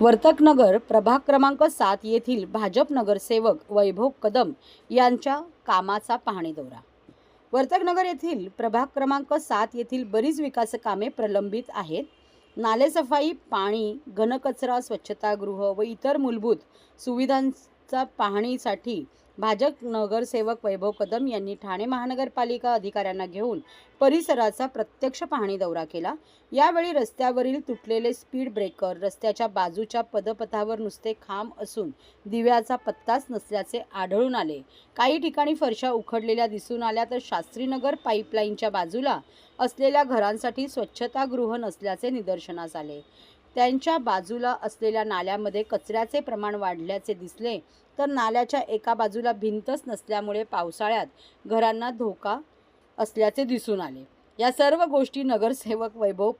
वर्तकनगर प्रभाग क्रमांक 7 येथील भाजप नगरसेवक वैभव कदम यांच्या कामाचा पाहणी दौरा। वर्तकनगर येथील प्रभाग क्रमांक 7 येथील बरीच विकास कामे प्रलंबित आहेत। नालेसफाई, पाणी, घनकचरा, स्वच्छतागृह व इतर मूलभूत सुविधांचा पाहणीसाठी भाजप नगरसेवक वैभव कदम यांनी ठाणे महानगरपालिका अधिकाऱ्यांना घेऊन परिसराचा प्रत्यक्ष पाहणी दौरा केला। यावेळी रस्त्यावरील तुटलेले स्पीड ब्रेकर, रस्त्याच्या बाजूच्या पदपथावर नुसते खांब असून दिव्याचा पत्ताच नसल्याचे आढळून आले। काही ठिकाणी फरशा उखडलेल्या दिसून आल्या, तर शास्त्रीनगर पाईपलाईनच्या बाजूला असलेल्या घरांसाठी स्वच्छतागृह नसल्याचे निदर्शनास आले। त्यांच्या बाजूला असलेल्या नाल्यामध्ये कचऱ्याचे प्रमाण वाढल्याचे दिसले, तर नाल्याच्या एका बाजूला भिंतच नसल्यामुळे पावसाळ्यात घरांना धोका असल्याचे दिसून आले। या सर्व गोष्टी नगरसेवक वैभव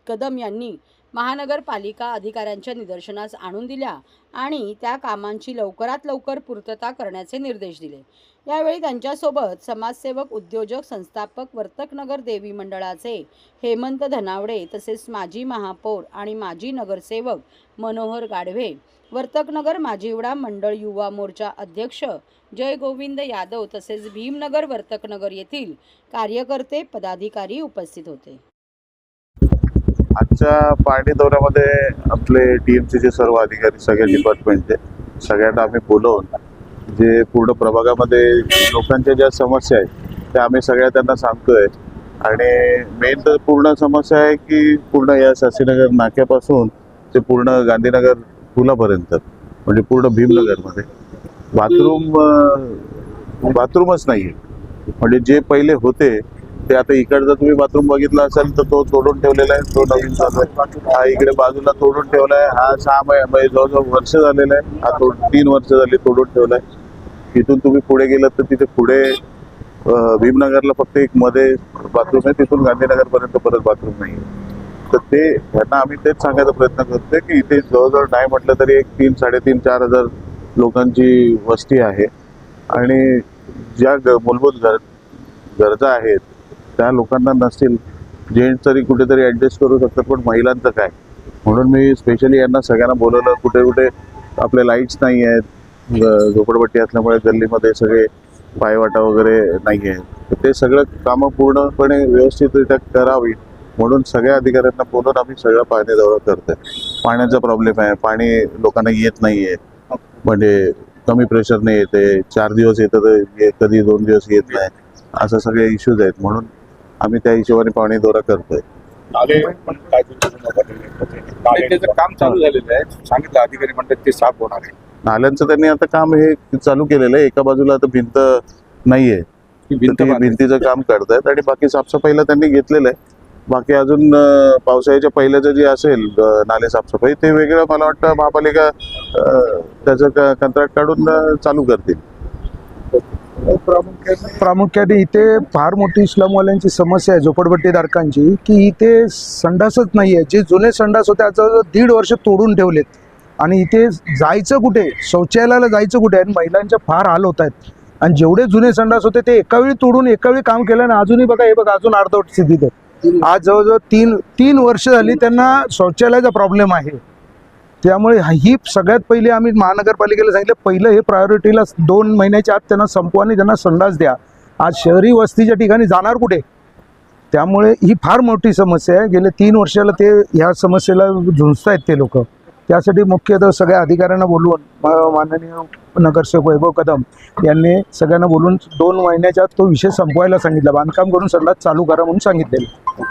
कदम यांनी महानगरपालिका अधिकाऱ्यांच्या निदर्शनास आणून दिल्या आणि त्या कामांची लवकरात लवकर पूर्तता करण्याचे निर्देश दिले। यावेळी त्यांच्यासोबत समाजसेवक, उद्योजक, संस्थापक, वर्तकनगर देवी मंडळाचे हेमंत धनावडे, तसेच माजी महापौर आणि माजी नगरसेवक मनोहर गाढवे, वर्तकनगर माजिवडा मंडळ युवा मोर्चा अध्यक्ष जय गोविंद यादव, तसेच भीमनगर वर्तकनगर येथील कार्यकर्ते, पदाधिकारी उपस्थित होते। आजच्या पाहणी दौऱ्यामध्ये आपले टीएमसीचे सर्व अधिकारी, सगळ्या डिपार्टमेंटचे सगळ्यांना आम्ही बोलवून जे पूर्ण प्रभागामध्ये लोकांच्या ज्या समस्या आहेत त्या आम्ही सगळ्या त्यांना सांगतोय। आणि मेन तर पूर्ण समस्या आहे की पूर्ण या शास्त्रीनगर नाक्यापासून ते पूर्ण गांधीनगर पुलापर्यंत, म्हणजे पूर्ण भीमनगरमध्ये बाथरूमच नाही आहे। म्हणजे जे पहिले होते ते आता इकडचा तुम्ही बाथरूम बघितला असेल तर तो तोडून ठेवलेला आहे, तो नवीन चालू आहे। हा इकडे बाजूला तोडून ठेवला आहे, हा 6 महिने जवळजवळ वर्ष झालेला आहे, हा 3 वर्ष झाली तोडून ठेवला आहे। इथून तुम्ही पुढे गेलात तर तिथे पुढे भीमनगरला फक्त एक मध्ये बाथरूम आहे, तिथून गांधीनगरपर्यंत परत बाथरूम नाही आहे। तर ते ह्यांना आम्ही तेच सांगायचा प्रयत्न करतोय की इथे जवळजवळ नाही म्हटलं तरी एक 3-4.5 हजार लोकांची वस्ती आहे आणि ज्या मूलभूत गरजा आहेत त्या लोकांना नसतील। जेंट्स तरी कुठेतरी ॲडजस्ट करू शकतात, पण महिलांचं काय? म्हणून मी स्पेशली यांना सगळ्यांना बोलवलं। कुठे कुठे आपले लाईट्स नाही आहेत, झोपडपट्टी असल्यामुळे गल्लीमध्ये सगळे पायवाटा वगैरे नाही आहेत, तर ते सगळं कामं पूर्णपणे व्यवस्थितरित्या करावी म्हणून सगळ्या अधिकाऱ्यांना बोलून आम्ही सगळा पाहणी दौरा करतोय। पाण्याचा प्रॉब्लेम आहे, पाणी लोकांना येत नाही आहे, म्हणजे कमी प्रेशरने येते, 4 दिवस येतं तर कधी 2 दिवस येत नाही, असं सगळे इश्यूज आहेत। म्हणून आम्ही त्या हिशोबाने पाहणी दौरा करतोय। त्याचं काम चालू झालेलं आहे, सांगितलं अधिकारी म्हणतात ते साफ होणार आहे। नाल्यांचं त्यांनी आता काम हे चालू केलेलं आहे। एका बाजूला आता भिंत नाहीये, भिंतीचं काम करतायत आणि बाकी साफसफाईला त्यांनी घेतलेलं आहे। बाकी अजून पावसाळ्याच्या पहिल्याचं जे असेल नाले साफसफाई ते वेगळं मला वाटतं महापालिका त्याचं कंत्राट काढून चालू करतील। प्रामुख्याने इथे फार मोठी स्लमवाल्यांची समस्या आहे, झोपडपट्टीधारकांची, की इथे संडासच नाही आहे। जे जुने संडास होते आता 1.5 वर्ष तोडून ठेवलेत आणि इथे जायचं कुठे, शौचालयाला जायचं कुठे, आणि महिलांचे फार हाल होत आहेत। आणि जेवढे जुने संडास होते ते एकावेळी तोडून एकावेळी काम केलं आणि अजूनही बघा, हे बघा अजून अर्धवट स्थितीत आहे। आज जवळजवळ 3 वर्ष झाली त्यांना शौचालयाचा प्रॉब्लेम आहे। त्यामुळे ही सगळ्यात पहिले आम्ही महानगरपालिकेला सांगितलं, पहिलं हे प्रायोरिटीला 2 महिन्याच्या आत त्यांना संपवा आणि त्यांना संडास द्या। आज शहरी वस्तीच्या ठिकाणी जाणार कुठे? त्यामुळे ही फार मोठी समस्या आहे। गेले 3 वर्षाला ते ह्या समस्येला झुंजतायत ते लोक। त्यासाठी मुख्यतः सगळ्या अधिकाऱ्यांना बोलवून माननीय नगरसेवक वैभव कदम यांनी सगळ्यांना बोलून 2 महिन्याच्या आत तो विषय संपवायला सांगितला, बांधकाम करून संडास चालू करा म्हणून सांगितलेलं।